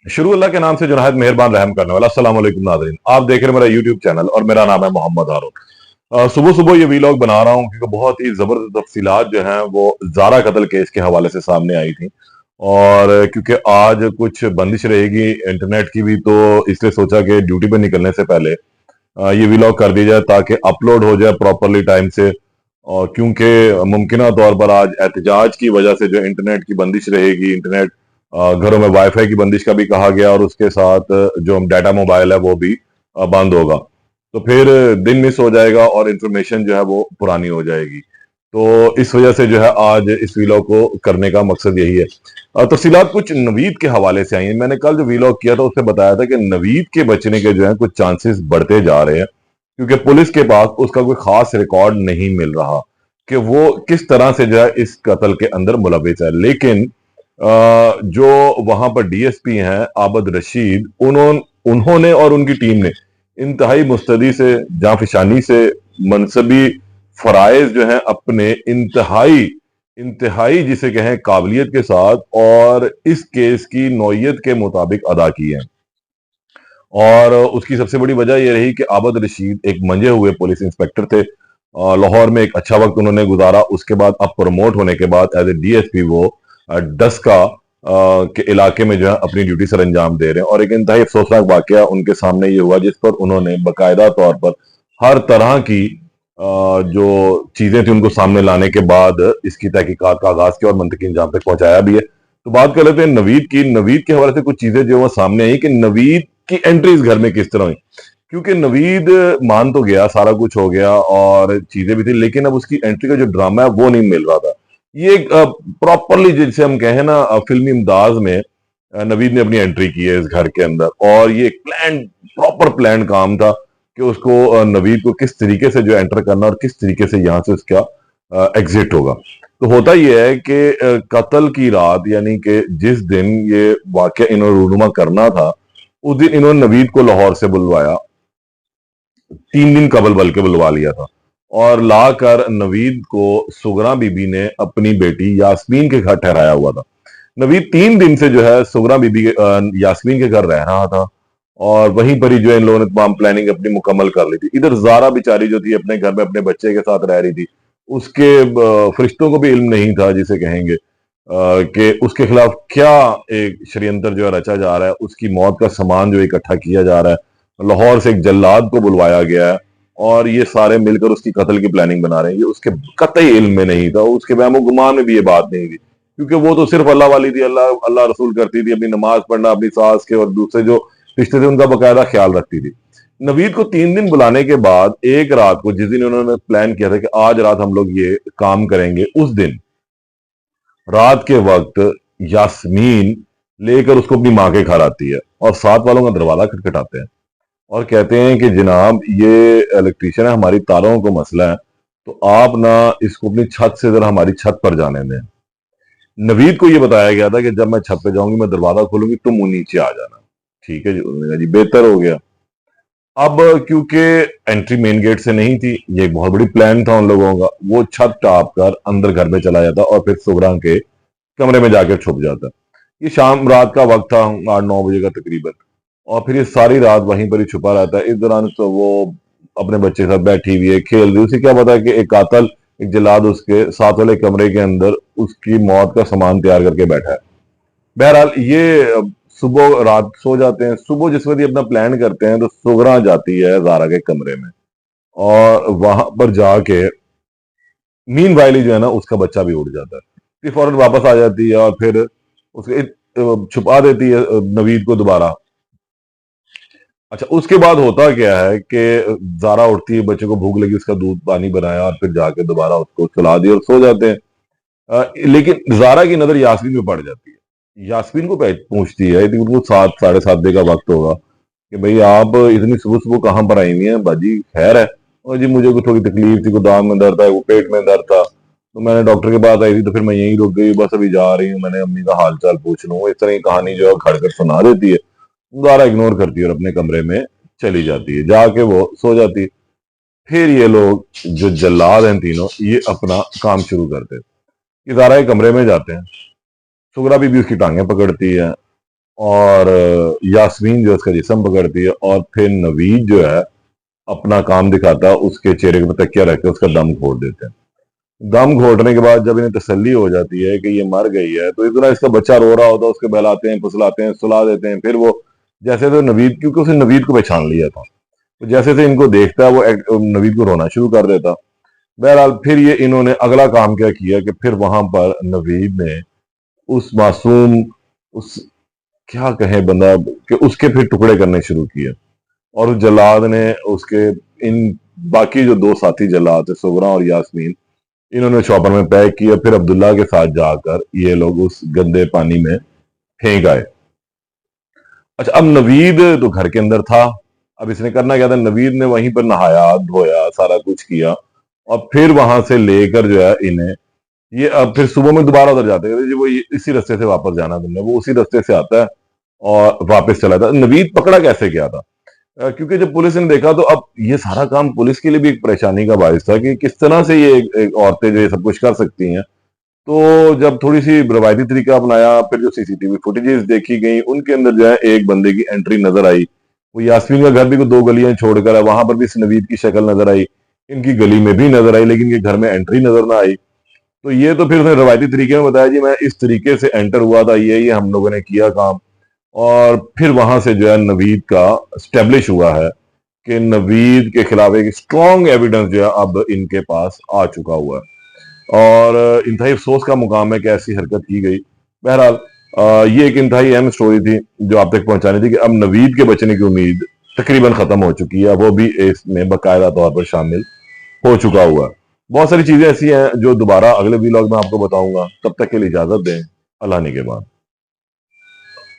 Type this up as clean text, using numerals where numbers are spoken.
शुरू अल्लाह के नाम से जो नहायत मेहरबान रहम करने वाला। अस्सलाम वालेकुम नाज़रीन, आप देख रहे हैं मेरा यूट्यूब चैनल और मेरा नाम है मोहम्मद हारून। सुबह सुबह ये वीलॉग बना रहा हूँ क्योंकि बहुत ही जबरदस्त तफसीलात जो हैं वो जारा कत्ल केस के हवाले से सामने आई थी। और क्योंकि आज कुछ बंदिश रहेगी इंटरनेट की भी, तो इसलिए सोचा कि ड्यूटी पर निकलने से पहले ये वीलॉग कर दी जाए ताकि अपलोड हो जाए प्रॉपरली टाइम से। और क्योंकि मुमकिन तौर पर आज एहतजाज की वजह से जो इंटरनेट की बंदिश रहेगी, इंटरनेट घरों में वाईफाई की बंदिश का भी कहा गया, और उसके साथ जो डाटा मोबाइल है वो भी बंद होगा। तो फिर दिन मिस हो जाएगा और इंफॉर्मेशन जो है वो पुरानी हो जाएगी। तो इस वजह से जो है आज इस वीलॉग को करने का मकसद यही है। तफसीलात कुछ नवीद के हवाले से आई हैं। मैंने कल जो वीलॉग किया था उससे बताया था कि नवीद के बचने के जो है कुछ चांसेस बढ़ते जा रहे हैं, क्योंकि पुलिस के पास उसका कोई खास रिकॉर्ड नहीं मिल रहा कि वो किस तरह से जो है इस कत्ल के अंदर मुलविस है। लेकिन जो वहां पर डीएसपी हैं आबद रशीद, उन्होंने और उनकी टीम ने इंतहाई मुस्तैदी से, जांफिशानी से, मनसबी फराइज जो हैं अपने इंतहाई इंतहाई जिसे कहें काबिलियत के साथ और इस केस की नौयत के मुताबिक अदा की है। और उसकी सबसे बड़ी वजह यह रही कि आबद रशीद एक मंजे हुए पुलिस इंस्पेक्टर थे। लाहौर में एक अच्छा वक्त उन्होंने गुजारा। उसके बाद अब प्रमोट होने के बाद एज ए डीएसपी वो डस्का के इलाके में जो है अपनी ड्यूटी सर अंजाम दे रहे हैं। और एक इंतहाई अफसोसनाक वाकया उनके सामने ये हुआ जिस पर उन्होंने बाकायदा तौर पर हर तरह की जो चीजें थी उनको सामने लाने के बाद इसकी तहकीकात का आगाज किया और मंतकी अंजाम तक पहुंचाया भी है। तो बात कर लेते हैं नवीद की। नवीद के हवाले से कुछ चीजें जो है सामने आई कि नवीद की एंट्री इस घर में किस तरह हुई। क्योंकि नवीद मान तो गया, सारा कुछ हो गया और चीजें भी थी, लेकिन अब उसकी एंट्री का जो ड्रामा है वो नहीं मिल रहा था। ये प्रॉपरली जिसे हम कहें ना फिल्मी अंदाज में नवीद ने अपनी एंट्री की है इस घर के अंदर। और ये एक प्लान, प्रॉपर प्लान काम था कि उसको नवीद को किस तरीके से जो एंटर करना और किस तरीके से यहाँ से उसका एग्जिट होगा। तो होता यह है कि कत्ल की रात, यानी कि जिस दिन ये वाकया इन्होंने रूनुमा करना था, उस दिन इन्होंने नवीद को लाहौर से बुलवाया। 3 दिन कबल बल्कि बुलवा लिया था और लाकर नवीद को सुगरा बीबी ने अपनी बेटी यास्मीन के घर ठहराया हुआ था। नवीद 3 दिन से जो है सुगरा बीबी यास्मीन के घर रह रहा था और वहीं पर ही जो इन लोगों ने तमाम प्लानिंग अपनी मुकम्मल कर ली थी। इधर जारा बेचारी जो थी अपने घर में अपने बच्चे के साथ रह रही थी। उसके फरिश्तों को भी इल्म नहीं था, जिसे कहेंगे कि उसके खिलाफ क्या एक षड्यंत्र जो है रचा जा रहा है, उसकी मौत का सामान जो इकट्ठा किया जा रहा है। लाहौर से एक जल्लाद को बुलवाया गया है और ये सारे मिलकर उसकी कत्ल की प्लानिंग बना रहे हैं। ये उसके कतई इल्म में नहीं था, उसके वहमो गुमान में भी ये बात नहीं थी, क्योंकि वो तो सिर्फ अल्लाह वाली थी, अल्लाह अल्लाह रसूल करती थी, अपनी नमाज पढ़ना, अपनी सास के और दूसरे जो रिश्ते थे उनका बकायदा ख्याल रखती थी। नवीद को 3 दिन बुलाने के बाद एक रात को, जिस दिन उन्होंने प्लान किया था कि आज रात हम लोग ये काम करेंगे, उस दिन रात के वक्त यास्मीन लेकर उसको अपनी माँ के घर आती है और साथ वालों का दरवाजा खटखटाते हैं और कहते हैं कि जनाब ये इलेक्ट्रीशियन है, हमारी तारों को मसला है, तो आप ना इसको अपनी छत से जरा हमारी छत पर जाने दें। नवीद को ये बताया गया था कि जब मैं छत पे जाऊंगी, मैं दरवाजा खोलूंगी, तुम वो नीचे आ जाना। ठीक है जी, उन्होंने कहा जी बेहतर हो गया। अब क्योंकि एंट्री मेन गेट से नहीं थी, ये एक बहुत बड़ी प्लान था उन लोगों का, वो छत टाप कर अंदर घर में चला जाता और फिर सुगरा के कमरे में जाकर छुप जाता। ये शाम रात का वक्त था, 8-9 बजे का तकरीबन। और फिर ये सारी रात वहीं पर ही छुपा रहता है। इस दौरान तो वो अपने बच्चे के साथ बैठी हुई है, खेल रही है। उसे क्या पता कि एक कातल, एक जल्लाद उसके साथ वाले कमरे के अंदर उसकी मौत का सामान तैयार करके बैठा है। बहरहाल ये सुबह रात सो जाते हैं। सुबह जिस वक्त ये अपना प्लान करते हैं तो सुगरा जाती है जारा के कमरे में और वहां पर जाके मीन वाइली जो है ना उसका बच्चा भी उड़ जाता है। ये फौरन वापस आ जाती है और फिर उसके छुपा देती है नवीद को दोबारा। अच्छा, उसके बाद होता क्या है कि जारा उठती है, बच्चे को भूख लगी, उसका दूध पानी बनाया और फिर जाके दोबारा उसको सुला दिया और सो जाते हैं। लेकिन जारा की नजर यास्मीन में पड़ जाती है। यास्मीन को पूछती है, थी उनको 7-7:30 का वक्त होगा, कि भाई आप इतनी सुबह सुबह कहाँ पर आई हुई हैं बाजी, खैर है? और जी मुझे कोई थोड़ी तकलीफ थी, गोदाम में दर्द था, वो पेट में दर्द था, तो मैंने डॉक्टर के पास आई थी, तो फिर मैं यहीं रुक गई, बस अभी जा रही हूँ, मैंने अम्मी का हाल चाल पूछ लूँ। इस तरह की कहानी जो है खड़ कर सुना देती है। दोबारा इग्नोर करती है और अपने कमरे में चली जाती है, जाके वो सो जाती है। फिर ये लोग जो जल्लाद हैं तीनों, ये अपना काम शुरू करते हैं। ये जारा के कमरे में जाते हैं। सुगरा बीबी उसकी टांगें पकड़ती है और यास्मीन जो उसका जिस्म पकड़ती है और फिर नवीद जो है अपना काम दिखाता है, उसके चेहरे पे तकिया रख के उसका दम घोट देते हैं। दम घोटने के बाद जब इन्हें तसल्ली हो जाती है कि ये मर गई है, तो इतना इसका बच्चा रो रहा होता है, उसके बहलाते हैं, फुसलाते हैं, सुला देते हैं। फिर वो जैसे तो नवीद, क्योंकि उसने नवीद को पहचान लिया था, तो जैसे से इनको देखता है वो नवीद को रोना शुरू कर देता। बहरहाल फिर ये इन्होंने अगला काम क्या किया कि फिर वहां पर नवीद ने उस मासूम, उस, क्या कहे बंदा, कि उसके फिर टुकड़े करने शुरू किए। और उस जल्लाद ने उसके इन बाकी जो दो साथी जल्लाद थे, सुगरा और यास्मीन, इन्होंने चॉपर में पैक किया। फिर अब्दुल्ला के साथ जाकर ये लोग उस गंदे पानी में फेंक आए। अच्छा, अब नवीद तो घर के अंदर था। अब इसने करना क्या था, नवीद ने वहीं पर नहाया, धोया, सारा कुछ किया, और फिर वहां से लेकर जो है इन्हें, ये अब फिर सुबह में दोबारा उधर जाते हैं, वो इसी रास्ते से वापस जाना तुमने, वो उसी रास्ते से आता है और वापस चला था। नवीद पकड़ा कैसे गया था? क्योंकि जब पुलिस ने देखा, तो अब ये सारा काम पुलिस के लिए भी एक परेशानी का बायस था कि किस तरह से ये एक औरतें जो ये सब कुछ कर सकती हैं। तो जब थोड़ी सी रवायती तरीका अपनाया, फिर जो सीसीटीवी फुटेजेस देखी गई, उनके अंदर जो है एक बंदे की एंट्री नजर आई। वो यास्मीन का घर भी 2 गलियां छोड़कर है, वहां पर भी इस नवीद की शक्ल नजर आई, इनकी गली में भी नजर आई, लेकिन ये घर में एंट्री नजर ना आई। तो ये तो फिर उसने रवायती तरीके में बताया, जी मैं इस तरीके से एंटर हुआ था, ये हम लोगों ने किया काम। और फिर वहां से जो है नवीद का स्टेब्लिश हुआ है कि नवीद के खिलाफ एक स्ट्रॉन्ग एविडेंस जो है अब इनके पास आ चुका हुआ है। और इंतहाई अफसोस का मुकाम है कि ऐसी हरकत की गई। बहरहाल ये एक इंतहाई अहम स्टोरी थी जो आप तक पहुंचानी थी कि अब नवीद के बचने की उम्मीद तकरीबन खत्म हो चुकी है, वो भी इसमें बाकायदा तौर पर शामिल हो चुका हुआ है। बहुत सारी चीजें ऐसी हैं जो दोबारा अगले व्लॉग में आपको बताऊंगा। तब तक के लिए इजाजत दें। अल्लाह ने के बाद।